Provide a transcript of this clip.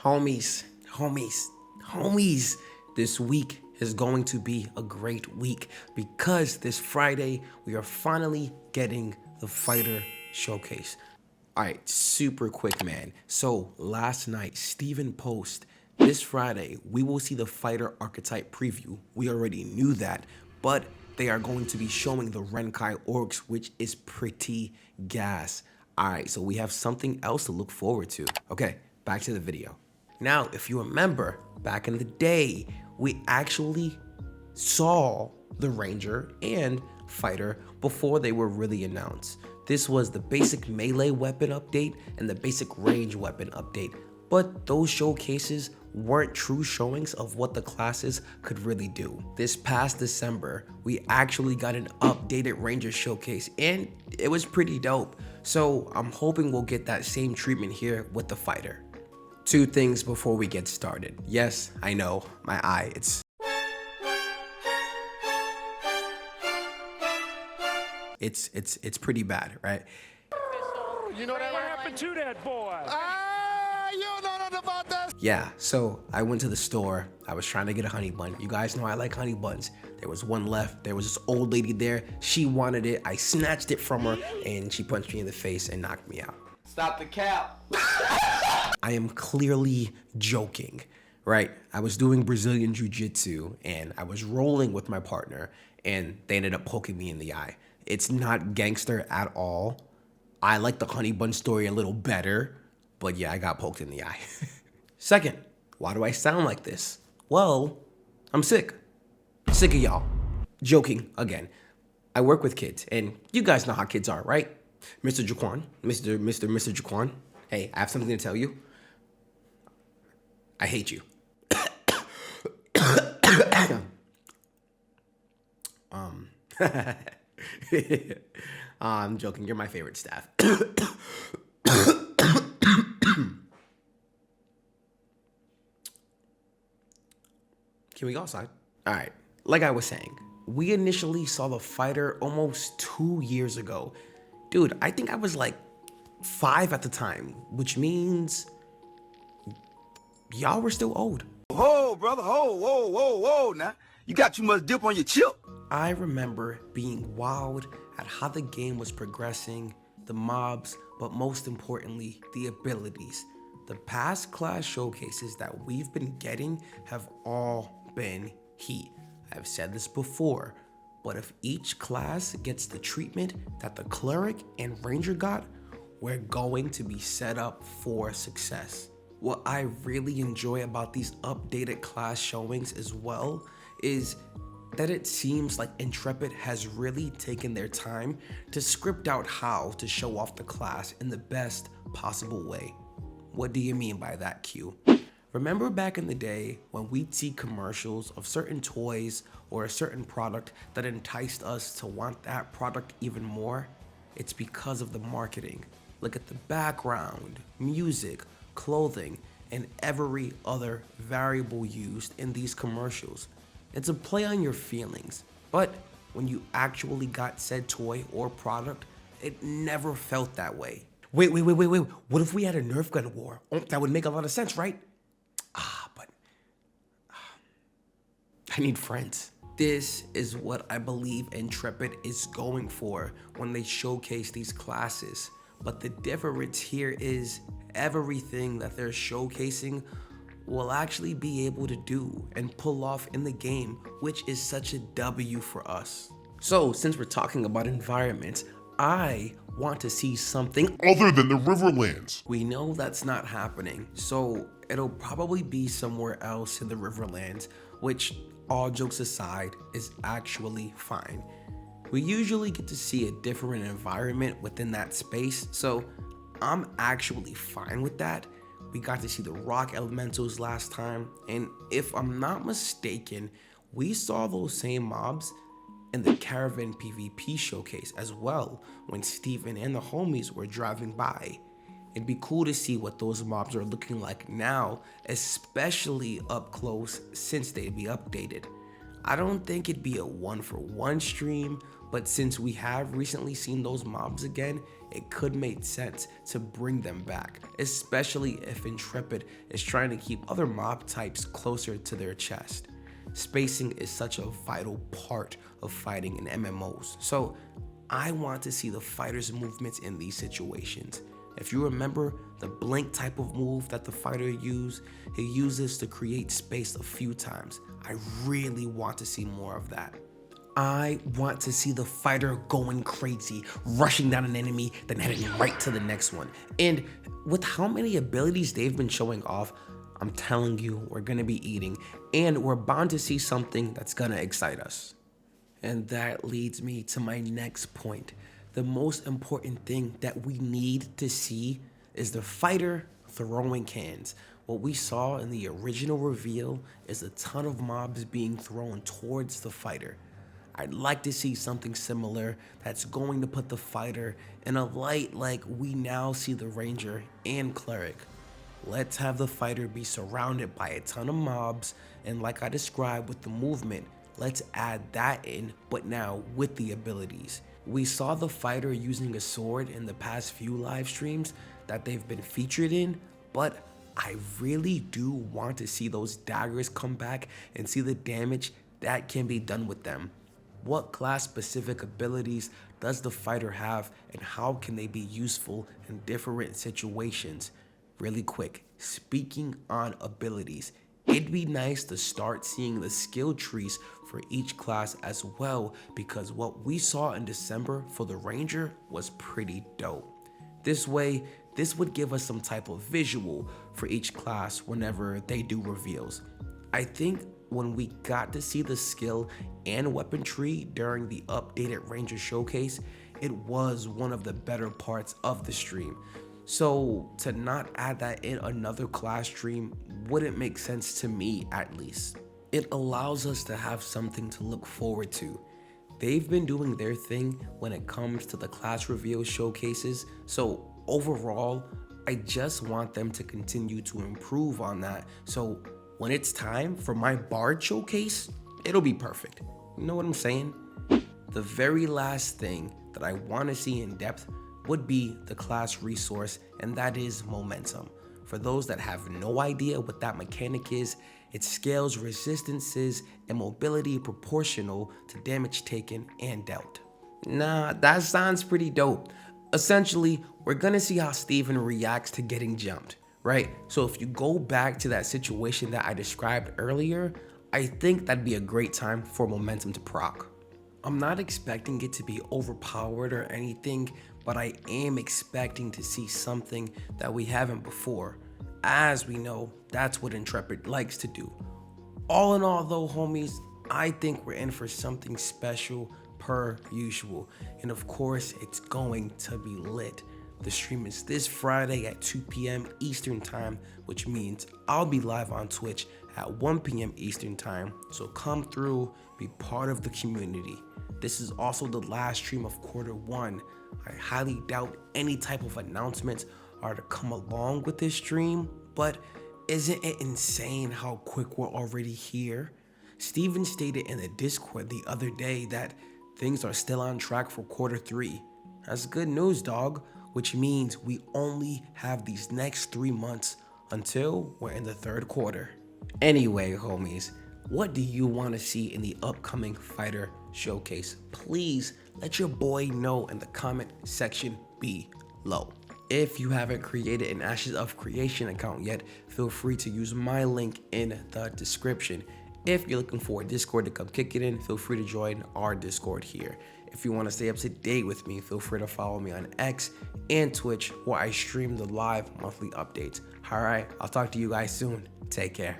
Homies, this week is going to be a great week because this Friday we are finally getting the fighter showcase. All right, super quick, man. So last night, Steven posted, this Friday, we will see the fighter archetype preview. We already knew that, but they are going to be showing the Renkai Orcs, which is pretty gas. All right, so we have something else to look forward to. Okay, back to the video. Now, if you remember, back in the day, we actually saw the Ranger and Fighter before they were really announced. This was the basic melee weapon update and the basic range weapon update, but those showcases weren't true showings of what the classes could really do. This past December, we actually got an updated Ranger showcase and it was pretty dope. So I'm hoping we'll get that same treatment here with the Fighter. Two things before we get started. Yes, I know, my eye, it's pretty bad, right? You know what happened to that boy? You don't know nothing about that. Yeah, so I went to the store. I was trying to get a honey bun. You guys know I like honey buns. There was one left. There was this old lady there. She wanted it. I snatched it from her and she punched me in the face and knocked me out. Stop the cap. I am clearly joking, right? I was doing Brazilian Jiu-Jitsu and I was rolling with my partner and they ended up poking me in the eye. It's not gangster at all. I like the honey bun story a little better, but yeah, I got poked in the eye. Second, why do I sound like this? Well, I'm sick. Sick of y'all. Joking again. I work with kids and you guys know how kids are, right? Mr. Jaquan, Mr. Jaquan. Hey, I have something to tell you. I hate you. I'm joking. You're my favorite staff. Can we go outside? All right. Like I was saying, we initially saw the Fighter almost 2 years ago. Dude, I think I was like 5 at the time, which means y'all were still old. Whoa, brother, whoa, now. You got too much dip on your chip. I remember being wowed at how the game was progressing, the mobs, but most importantly, the abilities. The past class showcases that we've been getting have all been heat. I've said this before, but if each class gets the treatment that the Cleric and Ranger got, we're going to be set up for success. What I really enjoy about these updated class showings as well is that it seems like Intrepid has really taken their time to script out how to show off the class in the best possible way. What do you mean by that, Q? Remember back in the day when we'd see commercials of certain toys or a certain product that enticed us to want that product even more? It's because of the marketing. Look at the background, music, clothing, and every other variable used in these commercials. It's a play on your feelings, but when you actually got said toy or product, it never felt that way. Wait. What if we had a Nerf gun war? Oh, that would make a lot of sense, right? But I need friends. This is what I believe Intrepid is going for when they showcase these classes. But the difference here is everything that they're showcasing will actually be able to do and pull off in the game, which is such a W for us. So since we're talking about environments, I want to see something other than the Riverlands. We know that's not happening, so it'll probably be somewhere else in the Riverlands, which, all jokes aside, is actually fine. We usually get to see a different environment within that space, so I'm actually fine with that. We got to see the rock elementals last time, and if I'm not mistaken, we saw those same mobs in the Caravan PvP showcase as well when Steven and the homies were driving by. It'd be cool to see what those mobs are looking like now, especially up close since they'd be updated. I don't think it'd be a 1-for-1 stream, But since we have recently seen those mobs again, it could make sense to bring them back, especially if Intrepid is trying to keep other mob types closer to their chest. Spacing is such a vital part of fighting in MMOs, so I want to see the fighter's movements in these situations. If you remember the blink type of move that the fighter he uses to create space a few times. I really want to see more of that. I want to see the fighter going crazy, rushing down an enemy, then heading right to the next one. And with how many abilities they've been showing off, I'm telling you, we're gonna be eating, and we're bound to see something that's gonna excite us. And that leads me to my next point. The most important thing that we need to see is the fighter throwing cans. What we saw in the original reveal is a ton of mobs being thrown towards the fighter. I'd like to see something similar that's going to put the fighter in a light like we now see the ranger and cleric. Let's have the fighter be surrounded by a ton of mobs, and like I described with the movement, let's add that in, but now with the abilities. We saw the fighter using a sword in the past few live streams that they've been featured in, but I really do want to see those daggers come back and see the damage that can be done with them. What class specific abilities does the fighter have, and how can they be useful in different situations? Really quick, speaking on abilities, it'd be nice to start seeing the skill trees for each class as well, because what we saw in December for the Ranger was pretty dope. This way, this would give us some type of visual for each class whenever they do reveals. I think when we got to see the skill and weapon tree during the updated Ranger showcase, it was one of the better parts of the stream. So to not add that in another class stream wouldn't make sense to me, at least. It allows us to have something to look forward to. They've been doing their thing when it comes to the class reveal showcases, so overall, I just want them to continue to improve on that, so when it's time for my Bard showcase, it'll be perfect. You know what I'm saying? The very last thing that I want to see in depth would be the class resource, and that is momentum. For those that have no idea what that mechanic is, it scales resistances and mobility proportional to damage taken and dealt. Nah, that sounds pretty dope. Essentially, we're gonna see how Steven reacts to getting jumped, right? So if you go back to that situation that I described earlier, I think that'd be a great time for momentum to proc. I'm not expecting it to be overpowered or anything, but I am expecting to see something that we haven't before. As we know, that's what Intrepid likes to do. All in all though, homies, I think we're in for something special per usual. And of course, it's going to be lit. The stream is this Friday at 2 p.m. Eastern time, which means I'll be live on Twitch at 1 p.m. Eastern time. So come through, be part of the community. This is also the last stream of Q1. I highly doubt any type of announcements are to come along with this stream, but isn't it insane how quick we're already here? Steven stated in the Discord the other day that things are still on track for Q3. That's good news, dog, which means we only have these next 3 months until we're in the third quarter. Anyway, homies, what do you want to see in the upcoming fighter showcase? Please let your boy know in the comment section below. If you haven't created an Ashes of Creation account yet, feel free to use my link in the description. If you're looking for a Discord to come kick it in, feel free to join our Discord here. If you want to stay up to date with me, feel free to follow me on X and Twitch, where I stream the live monthly updates. Alright, I'll talk to you guys soon. Take care.